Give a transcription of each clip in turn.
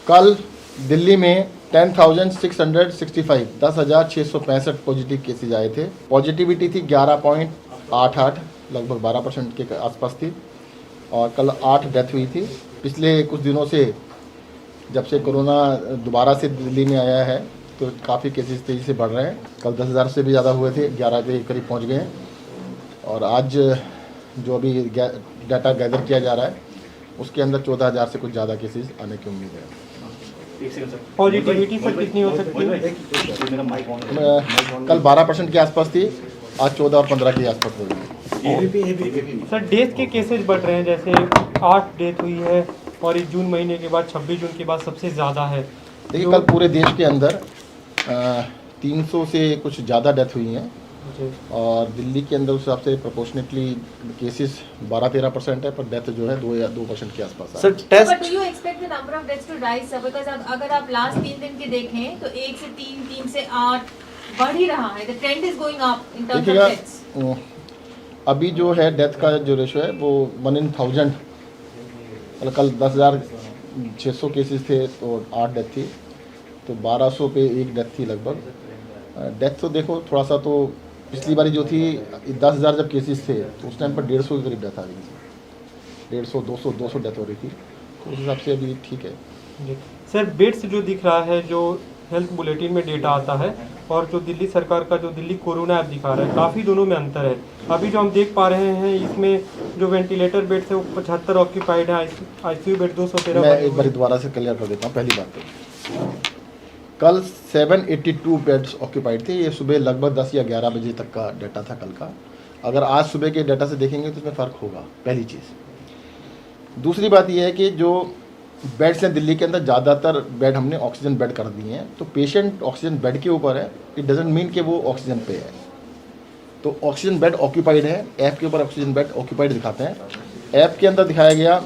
कल दिल्ली में 10,665 positive cases आए थे। पॉजिटिविटी थी 11.88, लगभग 12% के आसपास थी। और कल 8 डेथ हुई थी। पिछले कुछ दिनों से जब से कोरोना दोबारा से दिल्ली में आया है तो काफ़ी केसेस तेज़ी से बढ़ रहे हैं। कल 10,000 से भी ज़्यादा हुए थे, 11 के करीब पहुंच गए हैं। और आज जो अभी डाटा गैदर किया जा रहा है उसके अंदर 14,000 से कुछ ज़्यादा केसेस आने की उम्मीद है। पॉजिटिविटी सर कितनी हो सकती है? कल 12% के आसपास थी, आज 14 और 15 के आसपास हो गई। सर डेथ के केसेज बढ़ रहे हैं, जैसे 8 डेथ हुई है और इस जून महीने के बाद 26 जून के बाद सबसे ज़्यादा है। देखिए कल पूरे देश के अंदर 300 से कुछ ज़्यादा डेथ हुई हैं और दिल्ली के अंदर उस हिसाब से प्रोपोर्शनेटली केसेस 12-13% है, पर डेथ जो है 2% के आसपास है। Sir test but do you expect the number of deaths to rise sir? Because अगर आप लास्ट 3 दिन के देखें तो 1 से 3, 3 से 8 बढ़ ही रहा है। The trend is going up in terms of deaths. अभी जो है डेथ का जो रेशो है वो 1 in 1000, मतलब कल 10,600 केसेस थे तो 8 डेथ थी, तो 1200 पे एक डेथ थी लगभग। डेथ तो देखो थोड़ा सा तो पिछली बारी जो थी 10,000 जब केसेस थे तो उस टाइम पर 150 के करीब डेथ आ रही थी। 150, 200 डेथ हो रही थी, तो उस हिसाब से अभी ठीक है। सर बेड्स जो दिख रहा है, जो हेल्थ बुलेटिन में डेटा आता है और जो दिल्ली सरकार का जो दिल्ली कोरोना ऐप दिखा रहा है, काफ़ी दोनों में अंतर है। अभी जो हम देख पा रहे हैं इसमें जो वेंटिलेटर बेड्स है वो 75 ऑक्यूपाइड है, आईसीयू बेड 213। मैं एक बार दोबारा से क्लियर कर देता हूँ। पहली बात तो कल 782 बेड्स ऑक्यूपाइड थे। ये सुबह लगभग 10 या 11 बजे तक का डाटा था कल का। अगर आज सुबह के डाटा से देखेंगे तो इसमें फ़र्क होगा, पहली चीज़। दूसरी बात यह है कि जो बेड्स हैं दिल्ली के अंदर ज़्यादातर बेड हमने ऑक्सीजन बेड कर दिए हैं, तो पेशेंट ऑक्सीजन बेड के ऊपर है, इट डजेंट मीन कि वो ऑक्सीजन पे है। तो ऑक्सीजन बेड ऑक्यूपाइड है, ऐप के ऊपर ऑक्सीजन बेड ऑक्यूपाइड दिखाते हैं। ऐप के अंदर दिखाया गया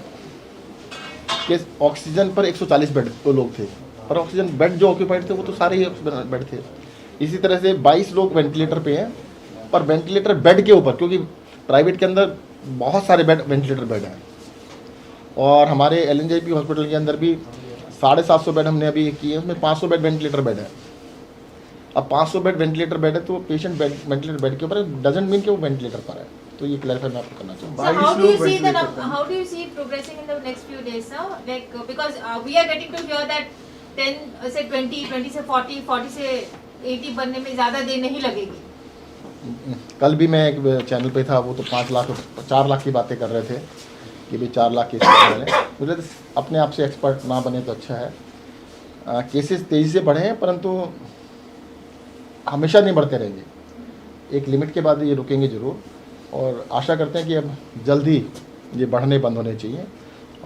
कि ऑक्सीजन पर 140 बेड तो लोग थे, पर ऑक्सीजन बेड जो ऑक्यूपाइड थे वो तो सारे ही ऑक्सीजन बेड थे। इसी तरह से 22 लोग वेंटिलेटर पे हैं, पर वेंटिलेटर बेड के ऊपर, क्योंकि प्राइवेट के अंदर बहुत सारे बेड वेंटिलेटर बेड हैं। और हमारे LNJP हॉस्पिटल के अंदर भी 750 बेड हमने अभी किए, उसमें 500 बेड वेंटिलेटर बेड है। अब 500 बेड वेंटिलेटर बेड है तो पेशेंट बेड वेंटिलेटर बेड के ऊपर डजंट मीन कि वो वेंटिलेटर पर है। तो ये क्लैरिफाई मैं आपको करना चाहूँगा। So how do you see it progressing in the next few days, sir? Like because we are getting to hear that 10 से 20 से 40 से 80 बनने में ज़्यादा देर नहीं लगेगी। कल भी मैं एक चैनल पे था, वो तो 4 लाख की बातें कर रहे थे कि भाई 4 लाख केसेस बढ़ रहे हैं। मुझे तो अपने आप से एक्सपर्ट ना बने तो अच्छा है। केसेस तेज़ी से बढ़े हैं, परंतु हमेशा नहीं बढ़ते रहेंगे, एक लिमिट के बाद ये रुकेंगे ज़रूर। और आशा करते हैं कि अब जल्दी ये बढ़ने बंद होने चाहिए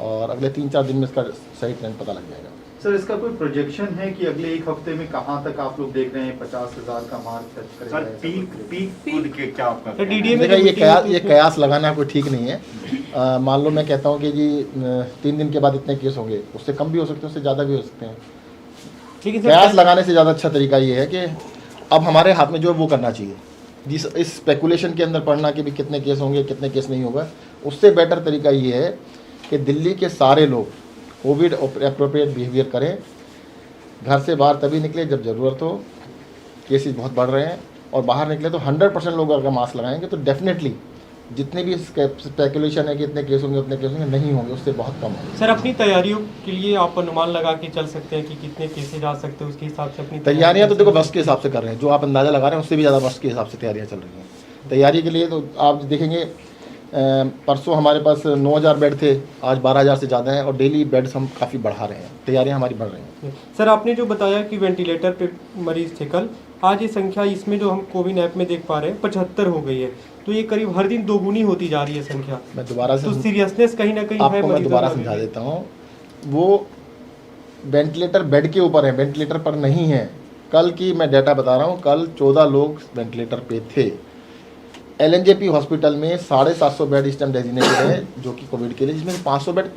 और अगले 3-4 दिन में इसका सही ट्रेंड पता लग जाएगा। सर इसका कोई प्रोजेक्शन है कि अगले एक हफ्ते में कहां तक आप लोग देख रहे हैं 50,000 का मार्क टच करेगा? सर पीक खुद के क्या आपका DDA में देखा ये कयास लगाना कोई ठीक नहीं है। मान लो मैं कहता हूँ कि जी 3 दिन के बाद इतने केस होंगे, उससे कम भी हो सकते हैं, उससे ज़्यादा भी हो सकते हैं। कयास लगाने से ज़्यादा अच्छा तरीका ये है कि अब हमारे हाथ में जो है वो करना चाहिए। जिस इस स्पेकुलेशन के अंदर पढ़ना कि भी कितने केस होंगे कितने केस नहीं होगा, उससे बेटर तरीका ये है कि दिल्ली के सारे लोग कोविड एप्रोप्रिएट बिहेवियर करें, घर से बाहर तभी निकले जब ज़रूरत हो। केसेस बहुत बढ़ रहे हैं और बाहर निकले तो 100% लोग अगर मास्क लगाएंगे तो डेफिनेटली जितने भी स्पेकुलेशन है कि इतने केस होंगे उतने केस होंगे, नहीं होंगे, उससे बहुत कम होंगे। सर अपनी तैयारियों के लिए आप अनुमान लगा के चल सकते हैं कि कितने केसेज आ सकते हैं, उसके हिसाब से अपनी तैयारियां तो देखो बस के हिसाब से कर रहे हैं। जो आप अंदाज़ा लगा रहे हैं उससे भी ज़्यादा बस के हिसाब से तैयारियां चल रही हैं। तैयारी के लिए तो आप देखेंगे परसों हमारे पास 9,000 बेड थे, आज 12,000 से ज़्यादा हैं और डेली बेड्स हम काफ़ी बढ़ा रहे हैं, तैयारियां हमारी बढ़ रही हैं। सर आपने जो बताया कि वेंटिलेटर पे मरीज थे कल, आज ये संख्या इसमें जो हम कोविन ऐप में देख पा रहे हैं 75 हो गई है, तो ये करीब हर दिन दोगुनी होती जा रही है संख्या। मैं दोबारा से तो सीरियसनेस कहीं ना कहीं है। आपको मैं दोबारा समझा देता हूँ, वो वेंटिलेटर बेड के ऊपर है, वेंटिलेटर पर नहीं है। कल की मैं डाटा बता रहा हूँ, कल 14 लोग वेंटिलेटर पे थे। LNJP हॉस्पिटल में 750 बेड इस टाइम डेजिग्नेटेड है जो कि कोविड के लिए, जिसमें 500 बेड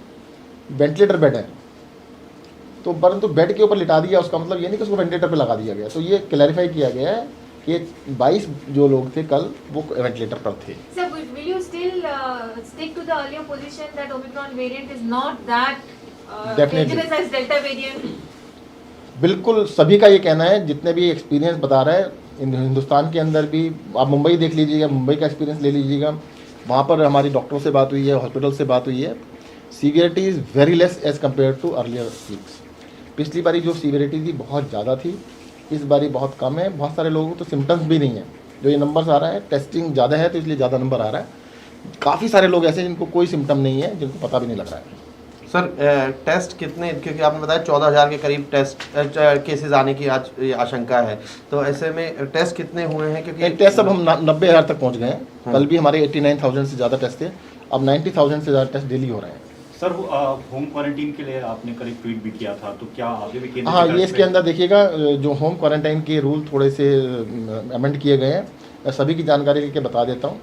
वेंटिलेटर बेड है। तो परंतु बेड के ऊपर लिटा दिया, उसका मतलब ये नहीं कि उसको वेंटिलेटर पे लगा दिया गया। तो ये क्लैरिफाई किया गया है कि 22 जो लोग थे कल वो वेंटिलेटर पर थे। Sir, will you still stick to the earlier position that Omicron variant is not that Definitely. dangerous as Delta variant? बिल्कुल सभी का ये कहना है, जितने भी एक्सपीरियंस बता रहा है हिंदुस्तान के अंदर भी। आप मुंबई देख लीजिएगा, मुंबई का एक्सपीरियंस ले लीजिएगा, वहाँ पर हमारी डॉक्टरों से बात हुई है, हॉस्पिटल से बात हुई है। Severity is very less as compare to earlier weeks. पिछली बारी जो सीवियरिटी थी बहुत ज़्यादा थी, इस बारी बहुत कम है। बहुत सारे लोगों को तो सिम्टम्स भी नहीं है। जो ये नंबर्स आ रहा है, टेस्टिंग ज़्यादा है तो इसलिए ज़्यादा नंबर आ रहा है। काफ़ी सारे लोग ऐसे हैं जिनको कोई सिम्टम नहीं है, जिनको पता भी नहीं लग रहा है। सर टेस्ट कितने, क्योंकि आपने बताया 14,000 के करीब टेस्ट केसेस आने की आज ये आशंका है, तो ऐसे में टेस्ट कितने हुए हैं? क्योंकि टेस्ट अब हम 90,000 तक पहुंच गए हैं। कल भी हमारे 89,000 से ज़्यादा टेस्ट थे, अब 90,000 से ज़्यादा टेस्ट डेली हो रहे हैं। सर होम क्वारंटीन के लिए आपने कल एक ट्वीट भी किया था, तो क्या आगे भी केंद्र हाँ, सरकार ये इसके अंदर देखिएगा, जो होम क्वारंटाइन के रूल थोड़े से अमेंड किए गए हैं। मैं सभी की जानकारी लेके बता देता हूँ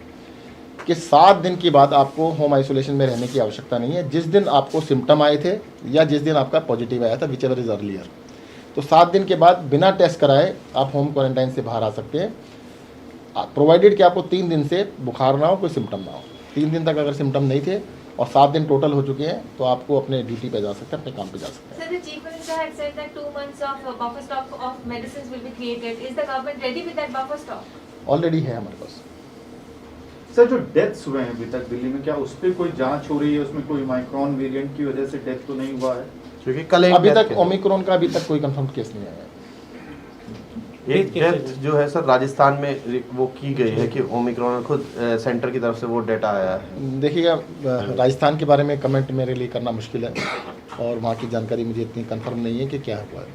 कि 7 दिन के बाद आपको होम आइसोलेशन में रहने की आवश्यकता नहीं है। जिस दिन आपको सिम्टम आए थे या जिस दिन आपका पॉजिटिव आया था, विच एवर इज अर्लियर, तो 7 दिन के बाद बिना टेस्ट कराए आप होम क्वारंटाइन से बाहर आ सकते हैं, प्रोवाइडेड कि आपको 3 दिन से बुखार ना हो, कोई सिम्टम ना हो। 3 दिन तक अगर सिम्टम नहीं थे और 7 दिन टोटल हो चुके हैं तो आपको अपने ड्यूटी पे जा सकते हैं, अपने काम पे जा सकते हैं। Sir, the Chief Minister had said that 2 months of buffer stock of medicines will be created. Is the government ready with that buffer stock? Already है हमारे पास। सर जो डेथ्स हुए हैं अभी तक दिल्ली में, क्या उस पर कोई जांच हो रही है? उसमें कोई माइक्रॉन वेरिएंट की वजह से डेथ तो नहीं हुआ है? क्योंकि कल एक अभी death तक के- ओमिक्रॉन का अभी तक कोई कंफर्म केस नहीं आया है। एक डेथ जो है सर राजस्थान में वो की गई है कि ओमिक्रॉन, खुद सेंटर की तरफ से वो डेटा आया है। देखिएगा, राजस्थान के बारे में कमेंट मेरे लिए करना मुश्किल है और वहाँ की जानकारी मुझे इतनी कंफर्म नहीं है कि क्या हुआ है।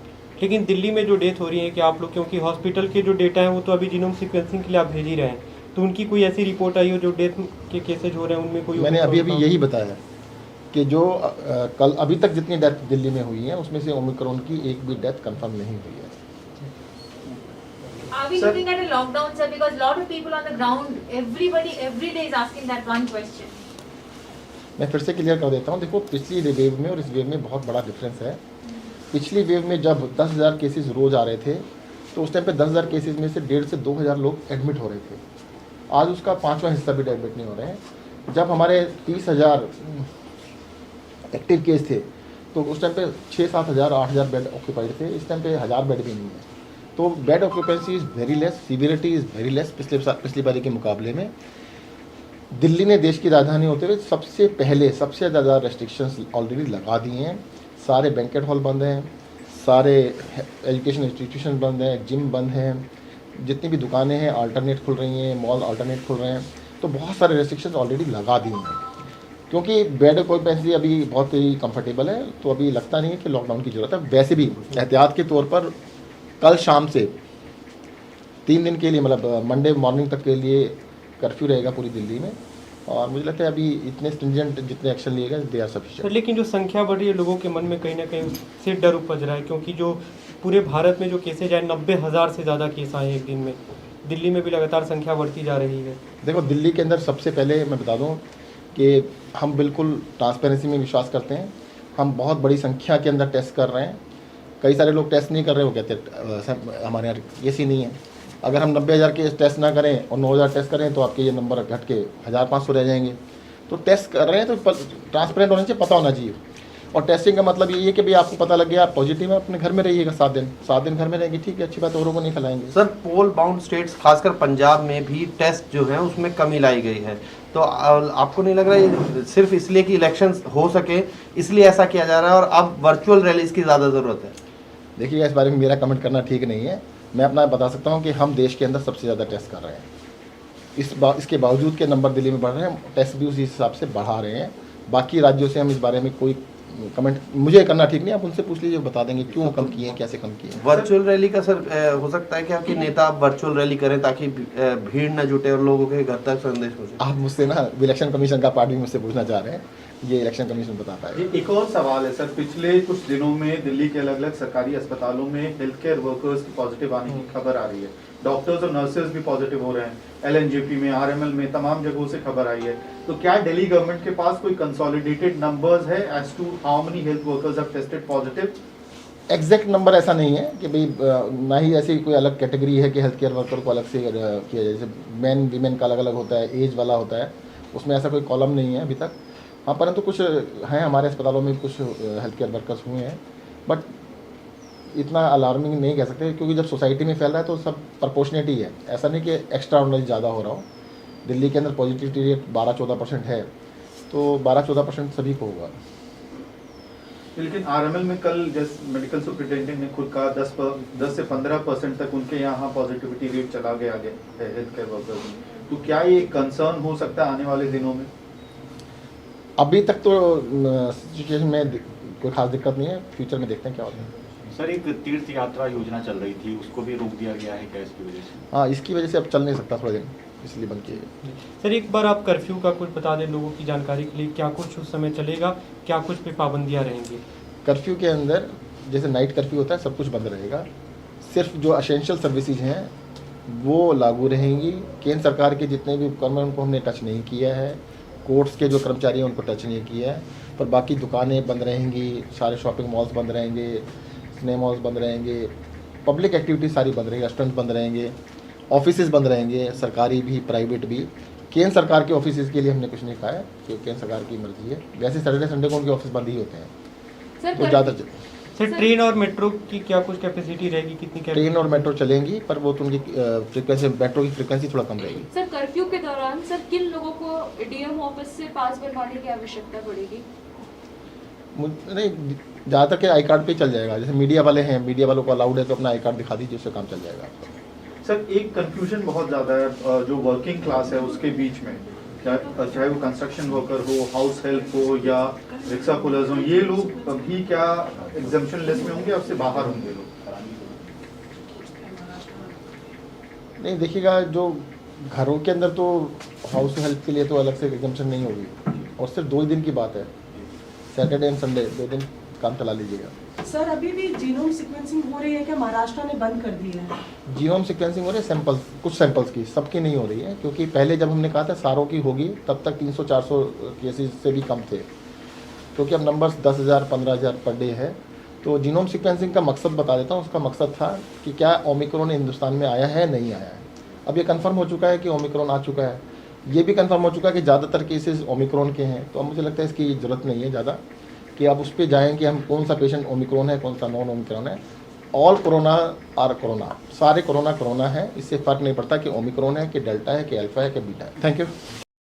लेकिन दिल्ली में जो डेथ हो रही है कि आप लोग, क्योंकि हॉस्पिटल के जो डेटा है वो तो अभी जीनोम सीक्वेंसिंग के लिए आप भेज ही रहे हैं, तो उनकी कोई ऐसी रिपोर्ट आई हो जो डेथ के केसेज हो रहे हैं उनमें कोई? मैंने अभी यही बताया कि जो कल अभी तक जितनी डेथ दिल्ली में हुई है उसमें से ओमिक्रॉन की एक भी डेथ कंफर्म नहीं हुई है। Are we Sir- looking at a lockdown, sir? Because a lot of people on the ground, everybody every day is asking that one question. मैं फिर से क्लियर कर देता हूँ। देखो, पिछली वेव में और इस वेव में बहुत बड़ा डिफरेंस है। पिछली वेव में जब 10,000 केसेस रोज़ आ रहे थे तो उस टाइम पे 10,000 केसेस में से 1,500 से 2,000 लोग एडमिट हो रहे थे। आज उसका 5वां हिस्सा भी एडमिट नहीं हो रहे हैं। जब हमारे 30,000 एक्टिव केस थे तो उस टाइम पे 6-7 हज़ार 8,000 बेड ऑक्यूपाइड थे। इस टाइम पे 1,000 बेड भी नहीं है। तो bed occupancy is very less, severity is very less पिछली बारी के मुकाबले में। दिल्ली ने देश की राजधानी होते हुए सबसे पहले सबसे ज़्यादा रेस्ट्रिक्शंस ऑलरेडी लगा दिए हैं। सारे बैंकेट हॉल बंद हैं, सारे एजुकेशन इंस्टीट्यूशन बंद हैं, जिम बंद हैं, जितनी भी दुकानें हैं अल्टरनेट खुल रही हैं, मॉल अल्टरनेट खुल रहे हैं। तो बहुत सारे रेस्ट्रिक्शंस ऑलरेडी लगा दिए हैं क्योंकि बेड ऑक्यूपेंसी अभी बहुत ही कंफर्टेबल है। तो अभी लगता नहीं है कि लॉकडाउन की ज़रूरत है। वैसे भी एहतियात के तौर पर कल शाम से 3 दिन के लिए, मतलब मंडे मॉर्निंग तक के लिए कर्फ्यू रहेगा पूरी दिल्ली में। और मुझे लगता है अभी इतने स्ट्रिंजेंट जितने एक्शन लिए गए दे आर सर, सफिशिएंट। लेकिन जो संख्या बढ़ रही है लोगों के मन में कहीं ना कहीं उससे डर उपज रहा है, क्योंकि जो पूरे भारत में जो केसेज आए 90,000 से ज़्यादा केस आए एक दिन में, दिल्ली में भी लगातार संख्या बढ़ती जा रही है। देखो, दिल्ली के अंदर सबसे पहले मैं बता दूं कि हम बिल्कुल ट्रांसपेरेंसी में विश्वास करते हैं। हम बहुत बड़ी संख्या के अंदर टेस्ट कर रहे हैं। कई सारे लोग टेस्ट नहीं कर रहे, वो कहते हैं हमारे यहाँ केस ही नहीं है। अगर हम 90,000 के टेस्ट ना करें और 9,000 टेस्ट करें तो आपके ये नंबर घट के 1,500 रह जाएंगे। तो टेस्ट कर रहे हैं तो ट्रांसपेरेंट होना चाहिए, पता होना चाहिए। और टेस्टिंग का मतलब ये है कि भाई आपको पता लग गया आप पॉजिटिव है, अपने घर में रहिएगा 7 दिन घर में रहेंगे, ठीक है, अच्छी बात है, औरों को नहीं फैलाएंगे। सर पोल बाउंड स्टेट्स खासकर पंजाब में भी टेस्ट जो है उसमें कमी लाई गई है, तो आपको नहीं लग रहा है सिर्फ इसलिए कि इलेक्शन हो सके इसलिए ऐसा किया जा रहा है और अब वर्चुअल रैलीज की ज़्यादा ज़रूरत है? देखिएगा, इस बारे में मेरा कमेंट करना ठीक नहीं है। मैं अपना बता सकता हूं कि हम देश के अंदर सबसे ज़्यादा टेस्ट कर रहे हैं। इसके बावजूद के नंबर दिल्ली में बढ़ रहे हैं, टेस्ट भी उसी हिसाब से बढ़ा रहे हैं। बाकी राज्यों से हम इस बारे में कोई कमेंट मुझे करना ठीक नहीं, आप उनसे पूछ लीजिए, बता देंगे क्यों कम किए हैं, कैसे कम किए हैं। वर्चुअल रैली का सर हो सकता है क्या कि नेता वर्चुअल रैली करें ताकि भीड़ न जुटे और लोगों के घर तक संदेश पहुंचे? आप मुझसे ना इलेक्शन कमीशन का पार्ट भी मुझसे पूछना चाह रहे हैं, ये इलेक्शन कमीशन बताता है। एक और सवाल है सर, पिछले कुछ दिनों में दिल्ली के अलग अलग सरकारी अस्पतालों में हेल्थ केयर वर्कर्स की पॉजिटिव आने की खबर आ रही है। डॉक्टर्स और नर्सेज भी पॉजिटिव हो रहे हैं। एलएनजेपी में, आरएमएल में, तमाम जगहों से खबर आई है। तो क्या दिल्ली गवर्नमेंट के पास कोई कंसोलिडेटेड नंबर्स है as to how many health workers have tested positive? Exact number ऐसा नहीं है कि भाई ना ही ऐसी कोई अलग कैटेगरी है कि हेल्थ केयर वर्कर को अलग से किया जाए। जैसे मैन वीमेन का अलग अलग होता है, एज वाला होता है, उसमें ऐसा कोई कॉलम नहीं है अभी तक। हाँ, परंतु कुछ हैं हमारे अस्पतालों में कुछ हेल्थ केयर वर्कर्स हुए हैं, बट इतना अलार्मिंग नहीं कह सकते, क्योंकि जब सोसाइटी में फैल रहा है तो सब प्रपोर्शनेट ही है, ऐसा नहीं कि एक्स्ट्रा ऑर्डिनरी ज़्यादा हो रहा हो। दिल्ली के अंदर पॉजिटिविटी रेट 12-14% है, तो 12-14% सभी को होगा। लेकिन आरएमएल में कल जैसे मेडिकल सुपरिटेंडेंट ने खुद कहा 10 से 15% तक उनके यहाँ पॉजिटिविटी रेट चला गया है हेल्थ केयर वर्कर्स में, तो क्या ये कंसर्न हो सकता है आने वाले दिनों में? अभी तक तो सिचुएशन में कोई खास दिक्कत नहीं है, फ्यूचर में देखते हैं क्या होता है। सर एक तीर्थ यात्रा योजना चल रही थी, उसको भी रोक दिया गया है क्या इसकी वजह से? हाँ, इसकी वजह से अब चल नहीं सकता थोड़ा दिन, इसलिए बंद किया गया। सर एक बार आप कर्फ्यू का कुछ बता दें लोगों की जानकारी के लिए, क्या कुछ उस समय चलेगा, क्या कुछ पे पाबंदियाँ रहेंगी? कर्फ्यू के अंदर जैसे नाइट कर्फ्यू होता है, सब कुछ बंद रहेगा, सिर्फ जो असेंशियल सर्विसेज हैं वो लागू रहेंगी। केंद्र सरकार के जितने भी उपकरण हैं उनको हमने टच नहीं किया है, कोर्ट्स के जो कर्मचारी हैं उनको टच नहीं किया है, पर बाकी दुकानें बंद रहेंगी, सारे शॉपिंग मॉल्स बंद रहेंगे, सिनेमा मॉल्स बंद रहेंगे, पब्लिक एक्टिविटीज सारी बंद रहेंगी, रेस्टोरेंट बंद रहेंगे, ऑफिसेज बंद रहेंगे, सरकारी भी प्राइवेट भी। केंद्र सरकार के ऑफिसेज के लिए हमने कुछ नहीं कहा है, क्योंकि केंद्र सरकार की मर्जी है, वैसे सैटरडे संडे को उनके ऑफिस बंद ही होते हैं, सर तो ज़्यादा सर ट्रेन और मेट्रो की क्या कुछ कैपेसिटी रहेगी, कितनी ट्रेन और मेट्रो चलेंगी, पर वो तो उनकी फ्रिक्वेंसी, मेट्रो की फ्रिक्वेंसी थोड़ा कम रहेगी। सर कर्फ्यू के दौरान सर किन लोगों को डीएम ऑफिस से पास बनवाने की आवश्यकता पड़ेगी? नहीं, ज़्यादातर के आई कार्ड पे चल जाएगा, जैसे मीडिया वाले हैं, मीडिया वालों को अलाउड है तो अपना आई कार्ड दिखा दीजिए, उससे काम चल जाएगा। सर एक कंफ्यूजन बहुत ज़्यादा है जो वर्किंग क्लास है उसके बीच में, चाहे वो कंस्ट्रक्शन वर्कर हो, हाउस हेल्प हो या रिक्शा पुलर्स हो, ये लोग भी क्या एग्जम्पशन लिस्ट में होंगे, उससे बाहर होंगे लोग? नहीं, देखिएगा जो घरों के अंदर तो हाउस हेल्प के लिए तो अलग से एग्जम्पशन नहीं होगी, और सिर्फ 2 ही दिन की बात है, सैटरडे एंड संडे 2 दिन काम चला लीजिएगा। सर अभी भी जीनोम सीक्वेंसिंग हो रही है क्या? महाराष्ट्र ने बंद कर दी है। जीनोम सीक्वेंसिंग हो रही है सैंपल्स, कुछ सैंपल्स की, सबकी नहीं हो रही है, क्योंकि पहले जब हमने कहा था सारों की होगी तब तक 300-400 केसेस से भी कम थे, क्योंकि अब नंबर्स 10,000 15,000 पर डे है। तो जीनोम सीक्वेंसिंग का मकसद बता देता हूँ, उसका मकसद था कि क्या ओमिक्रॉन हिंदुस्तान में आया है नहीं आया है। अब ये कन्फर्म हो चुका है कि ओमिक्रॉन आ चुका है, ये भी कन्फर्म हो चुका है कि ज़्यादातर केसेस ओमिक्रॉन के हैं, तो अब मुझे लगता है इसकी ज़रूरत नहीं है ज़्यादा कि आप उस पर जाएँ कि हम कौन सा पेशेंट ओमिक्रॉन है, कौन सा नॉन ओमिक्रॉन है। ऑल कोरोना आर कोरोना, सारे कोरोना है, इससे फ़र्क नहीं पड़ता कि ओमिक्रॉन है कि डेल्टा है कि अल्फा है कि बीटा है। Thank you.